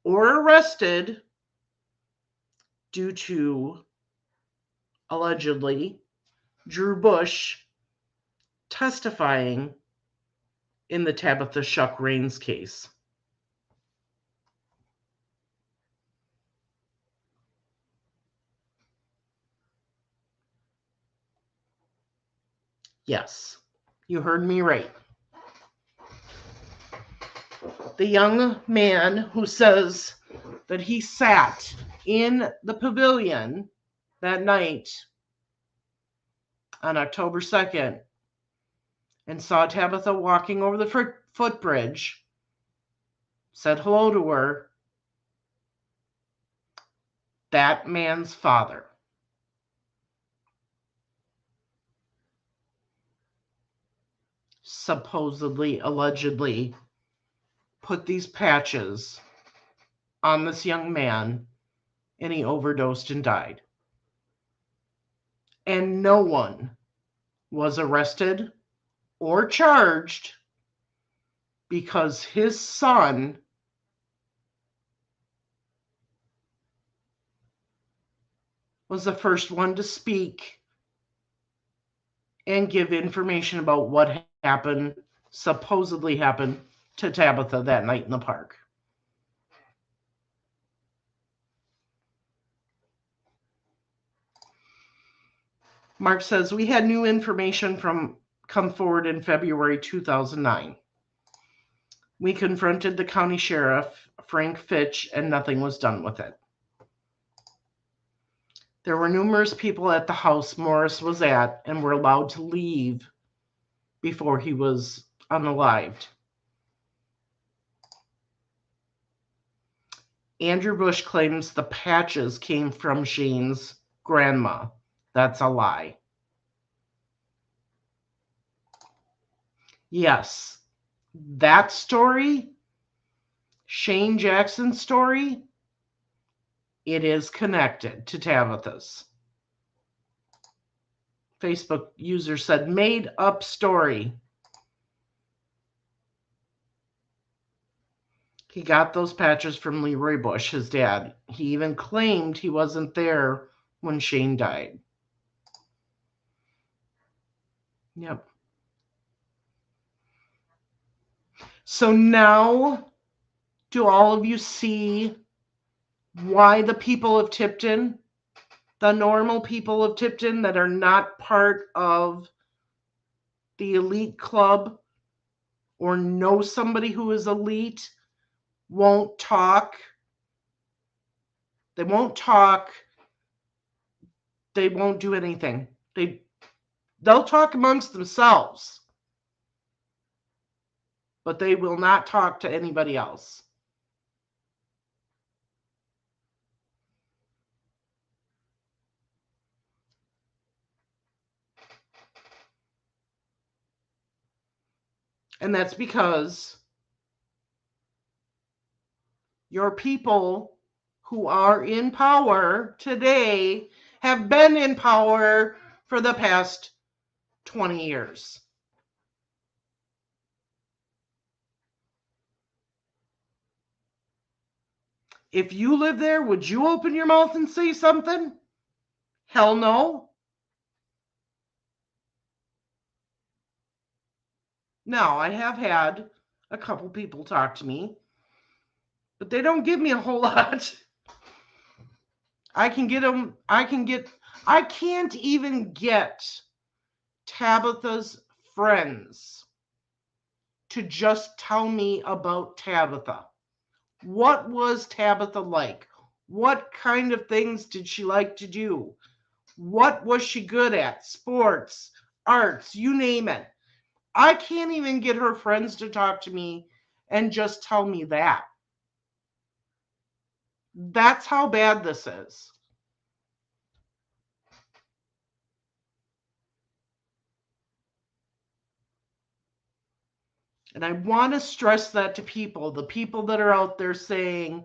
A: or arrested due to, allegedly, Drew Bush testifying in the Tabitha Shuck Raines case. Yes, you heard me right. The young man who says that he sat in the pavilion that night on October 2nd and saw Tabitha walking over the footbridge, said hello to her, that man's father. Supposedly, allegedly, put these patches on this young man and he overdosed and died. And no one was arrested or charged because his son was the first one to speak and give information about what supposedly happened to Tabitha that night in the park. Mark says, we had new information come forward in February 2009. We confronted the county sheriff, Frank Fitch, and nothing was done with it. There were numerous people at the house Morris was at and were allowed to leave before he was unalived. Andrew Bush claims the patches came from Shane's grandma. That's a lie. Yes, that story, Shane Jackson's story, it is connected to Tabitha's. Facebook user said, made up story. He got those patches from Leroy Bush, his dad. He even claimed he wasn't there when Shane died. Yep. So now, do all of you see why the people of Tipton, the normal people of Tipton that are not part of the elite club or know somebody who is elite, won't talk? They won't talk. They won't do anything. They'll talk amongst themselves, but they will not talk to anybody else. And that's because your people who are in power today have been in power for the past 20 years. If you live there, would you open your mouth and say something? Hell no. Now, I have had a couple people talk to me, but they don't give me a whole lot. I can't even get Tabitha's friends to just tell me about Tabitha. What was Tabitha like? What kind of things did she like to do? What was she good at? Sports, arts, you name it. I can't even get her friends to talk to me and just tell me that. That's how bad this is. And I want to stress that to people, the people that are out there saying,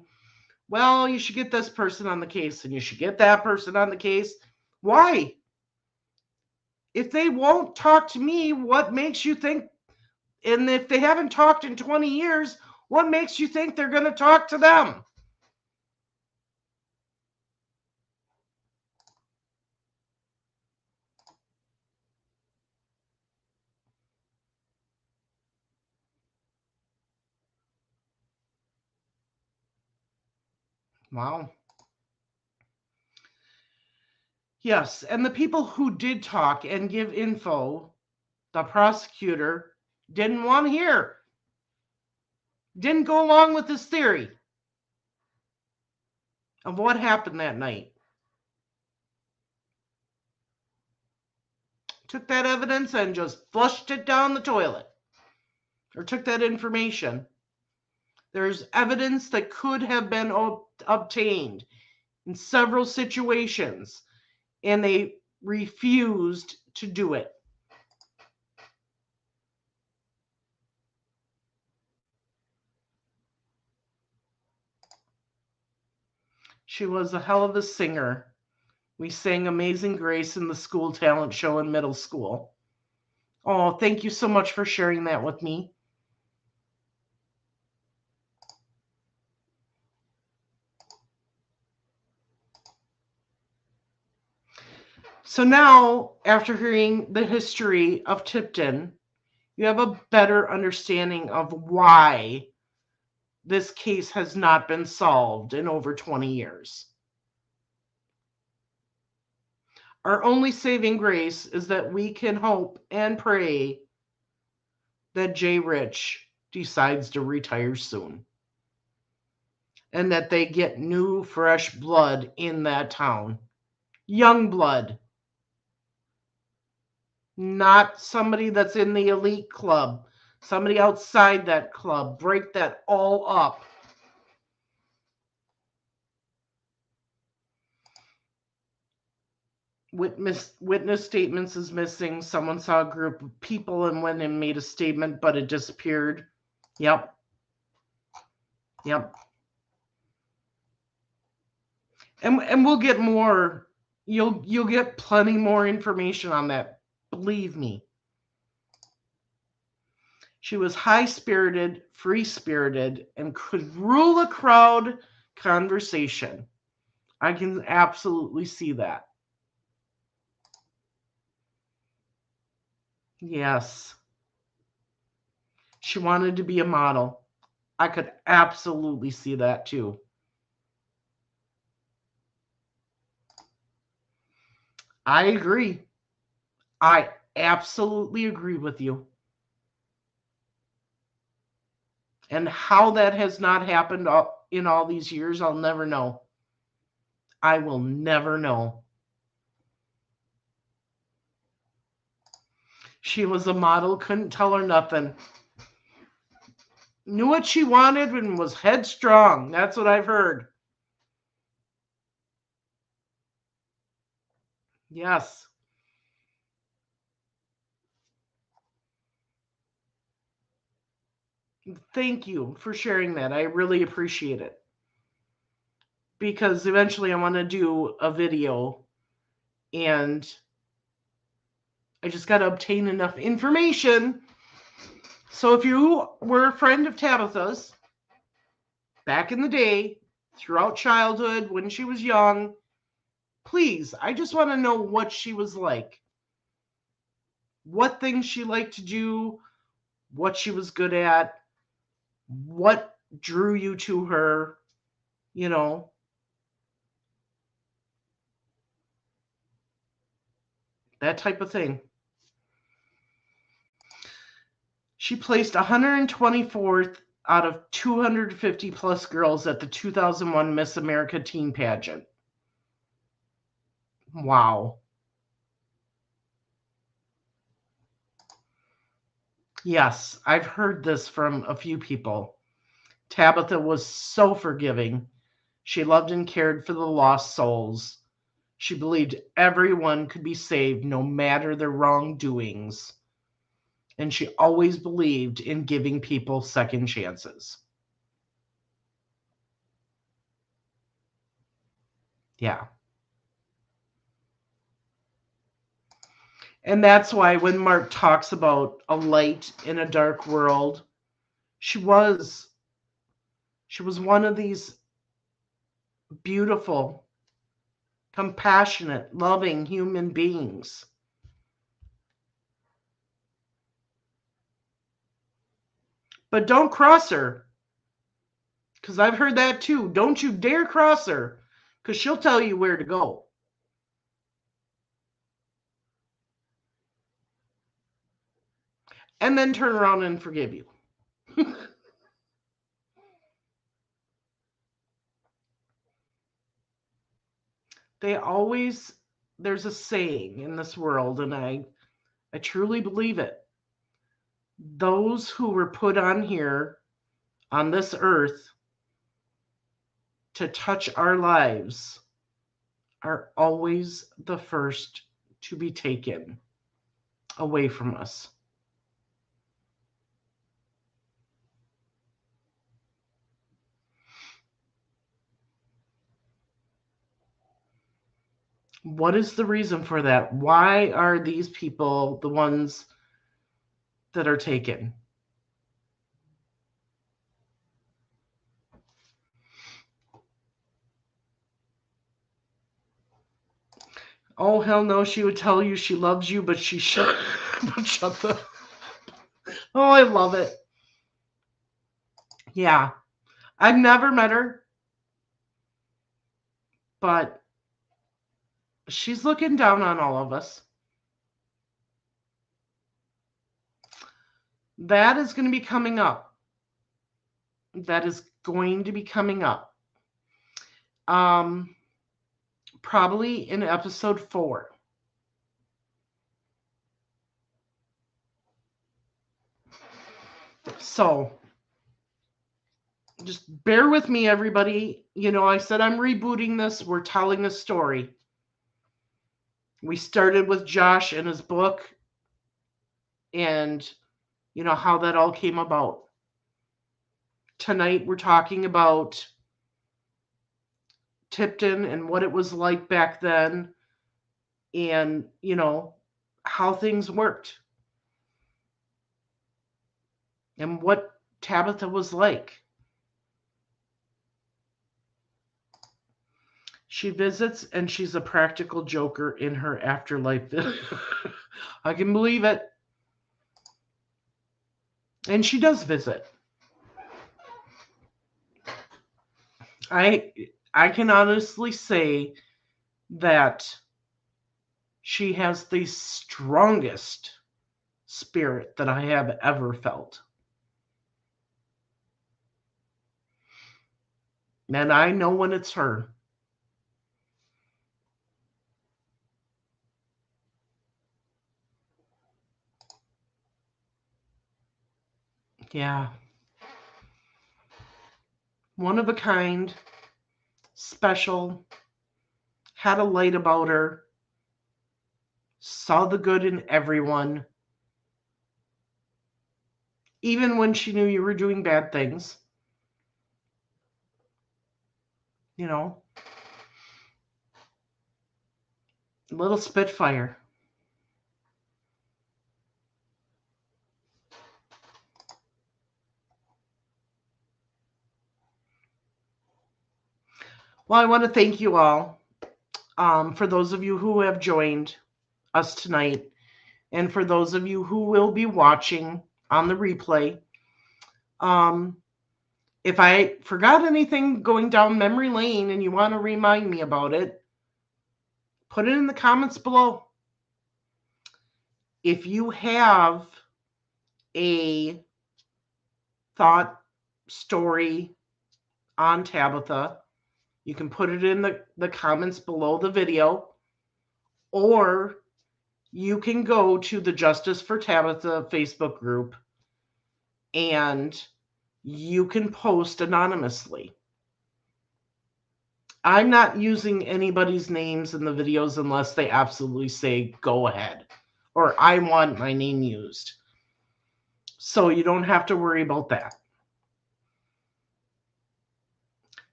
A: well, you should get this person on the case and you should get that person on the case. Why? If they won't talk to me, what makes you think? And if they haven't talked in 20 years, what makes you think they're going to talk to them? Wow. Yes, and the people who did talk and give info, the prosecutor didn't want to hear. Didn't go along with his theory of what happened that night. Took that evidence and just flushed it down the toilet. Or took that information. There's evidence that could have been obtained in several situations, and they refused to do it. She was a hell of a singer. We sang Amazing Grace in the school talent show in middle school. Oh, thank you so much for sharing that with me. So now, after hearing the history of Tipton, you have a better understanding of why this case has not been solved in over 20 years. Our only saving grace is that we can hope and pray that Jay Rich decides to retire soon and that they get new, fresh blood in that town. young blood, not somebody that's in the elite club, somebody outside that club. Break that all up. Witness statements is missing. Someone saw a group of people and went and made a statement, but it disappeared. Yep. And we'll get more. You'll get plenty more information on that. Believe me. She was high-spirited, free-spirited, and could rule a crowd conversation. I can absolutely see that. Yes. She wanted to be a model. I could absolutely see that too. I agree. I absolutely agree with you. And how that has not happened in all these years, I'll never know. I will never know. She was a model, couldn't tell her nothing. Knew what she wanted and was headstrong. That's what I've heard. Yes. Thank you for sharing that. I really appreciate it. Because eventually I want to do a video and I just got to obtain enough information. So if you were a friend of Tabitha's back in the day, throughout childhood, when she was young, please, I just want to know what she was like. What things she liked to do, what she was good at, what drew you to her, you know. That type of thing. She placed 124th out of 250 plus girls at the 2001 Miss America Teen Pageant. Wow. Yes, I've heard this from a few people. Tabitha was so forgiving. She loved and cared for the lost souls. She believed everyone could be saved no matter their wrongdoings. And she always believed in giving people second chances. Yeah. And that's why when Mark talks about a light in a dark world, she was one of these beautiful, compassionate, loving human beings. But don't cross her. Because I've heard that too. Don't you dare cross her. Because she'll tell you where to go. And then turn around and forgive you. There's a saying in this world, and I truly believe it. Those who were put on here, on this earth, to touch our lives are always the first to be taken away from us. What is the reason for that? Why are these people the ones that are taken? Oh, hell no, she would tell you she loves you, but she shut the... Oh, I love it. Yeah. I've never met her, but she's looking down on all of us. That is going to be coming up. That is going to be coming up. probably in episode 4. So just bear with me, everybody. I said I'm rebooting this. We're telling a story. We started with Josh and his book and, how that all came about. Tonight, we're talking about Tipton and what it was like back then and, how things worked and what Tabitha was like. She visits and she's a practical joker in her afterlife. I can believe it. And she does visit. I can honestly say that she has the strongest spirit that I have ever felt. And I know when it's her. Yeah. One of a kind, special, had a light about her, saw the good in everyone, even when she knew you were doing bad things. Little Spitfire. Well, I want to thank you all for those of you who have joined us tonight, and for those of you who will be watching on the replay. If I forgot anything going down memory lane and you want to remind me about it, put it in the comments below. If you have a thought, story on Tabitha, you can put it in the comments below the video, or you can go to the Justice for Tabitha Facebook group and you can post anonymously. I'm not using anybody's names in the videos unless they absolutely say go ahead, or I want my name used. So you don't have to worry about that.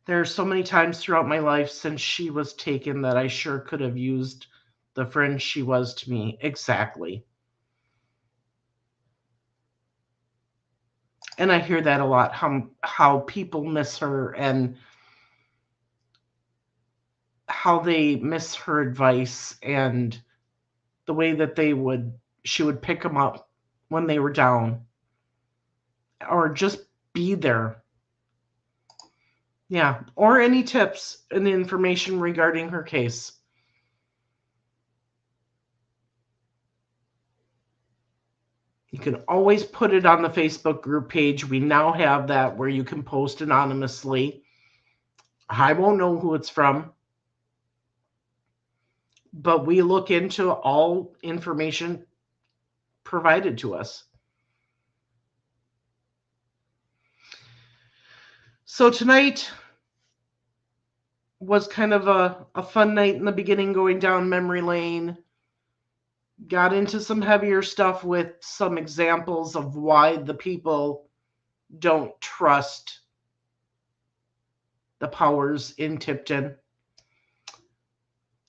A: There are so many times throughout my life since she was taken that I sure could have used the friend she was to me. Exactly. And I hear that a lot, how people miss her and how they miss her advice and the way that she would pick them up when they were down or just be there. Yeah, or any tips and information regarding her case. You can always put it on the Facebook group page. We now have that where you can post anonymously. I won't know who it's from, but we look into all information provided to us. So tonight was kind of a fun night in the beginning, going down memory lane. Got into some heavier stuff with some examples of why the people don't trust the powers in Tipton.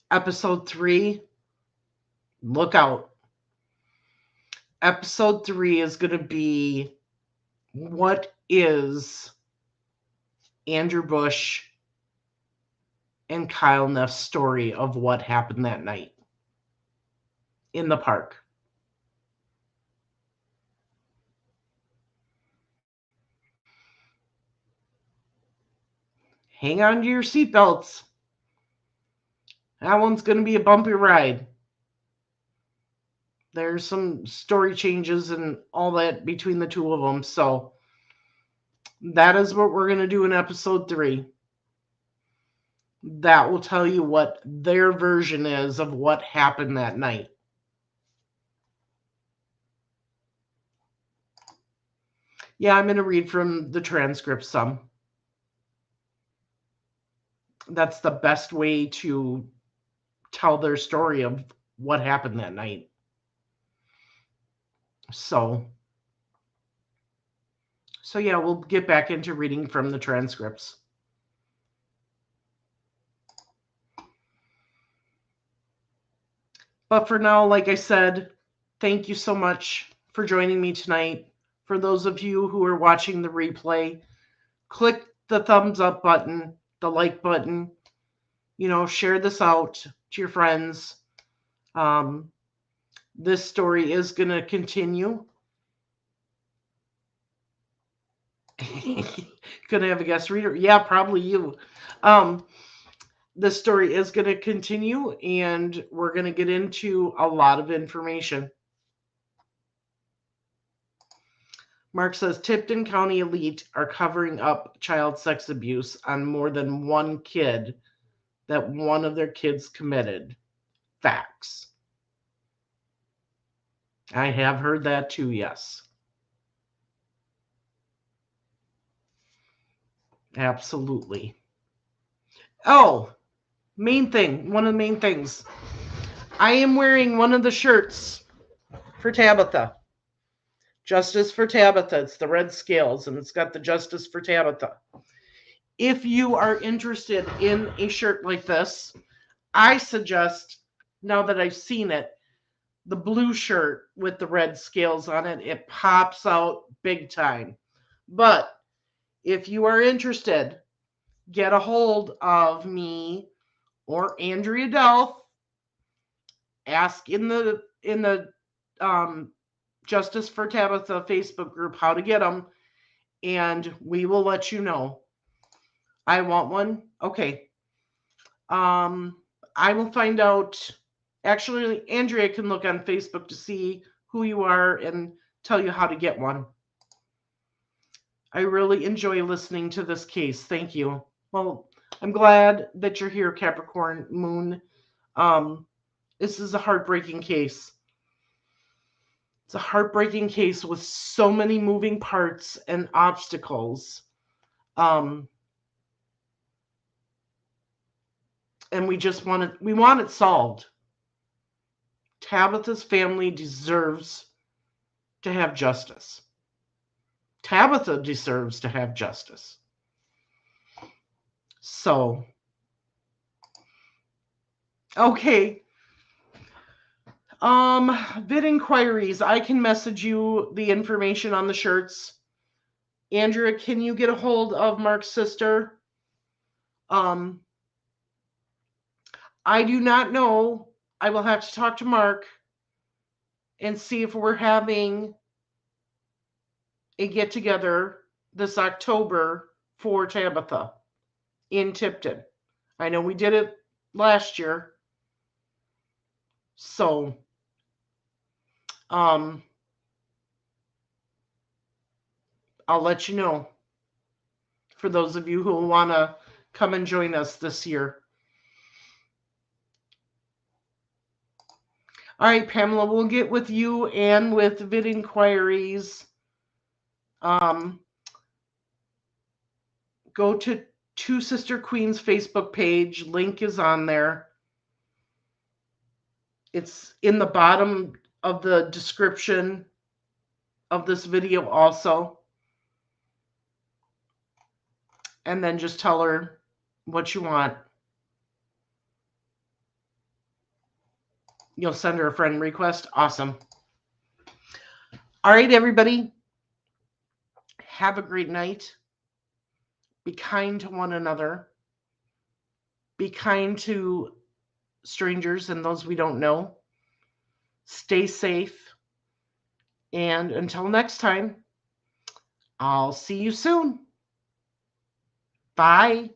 A: Episode 3, look out. Episode 3 is going to be, what is Andrew Bush and Kyle Neff's story of what happened that night in the park. Hang on to your seatbelts. That one's going to be a bumpy ride. There's some story changes and all that between the two of them. So that is what we're going to do in episode 3. that will tell you what their version is of what happened that night. Yeah, I'm going to read from the transcript some. That's the best way to tell their story of what happened that night. So yeah, we'll get back into reading from the transcripts. But for now, like I said, thank you so much for joining me tonight. For those of you who are watching the replay, click the thumbs up button, the like button, share this out to your friends. This story is going to continue. Gonna have a guest reader? Yeah, probably you. This story is going to continue, and we're going to get into a lot of information. Mark says Tipton County elite are covering up child sex abuse on more than one kid that one of their kids committed. Facts. I have heard that too, yes. Absolutely. Oh, main thing, one of the main things. I am wearing one of the shirts for Tabitha. Justice for Tabitha. It's the red scales, and it's got the Justice for Tabitha. If you are interested in a shirt like this, I suggest, now that I've seen it, the blue shirt with the red scales on it. It pops out big time. But if you are interested, get a hold of me or Andrea Delph. Ask in the Justice for Tabitha Facebook group how to get them, and we will let you know. I want one. Okay. I will find out. Actually, Andrea can look on Facebook to see who you are and tell you how to get one. I really enjoy listening to this case. Thank you. Well, I'm glad that you're here, Capricorn Moon. This is a heartbreaking case. It's a heartbreaking case with so many moving parts and obstacles. And we want it solved. Tabitha's family deserves to have justice. Tabitha deserves to have justice. So, okay. Vid inquiries. I can message you the information on the shirts. Andrea, can you get a hold of Mark's sister? I do not know. I will have to talk to Mark and see if we're having a get-together this October for Tabitha in Tipton. I know we did it last year. So, I'll let you know for those of you who want to come and join us this year. All right, Pamela, we'll get with you and with vid inquiries. Go to Two Sister Queens Facebook page. Link is on there. It's in the bottom of the description of this video also. And then just tell her what you want. You'll send her a friend request. Awesome. All right, everybody. Have a great night. Be kind to one another. Be kind to strangers and those we don't know. Stay safe. And until next time, I'll see you soon. Bye.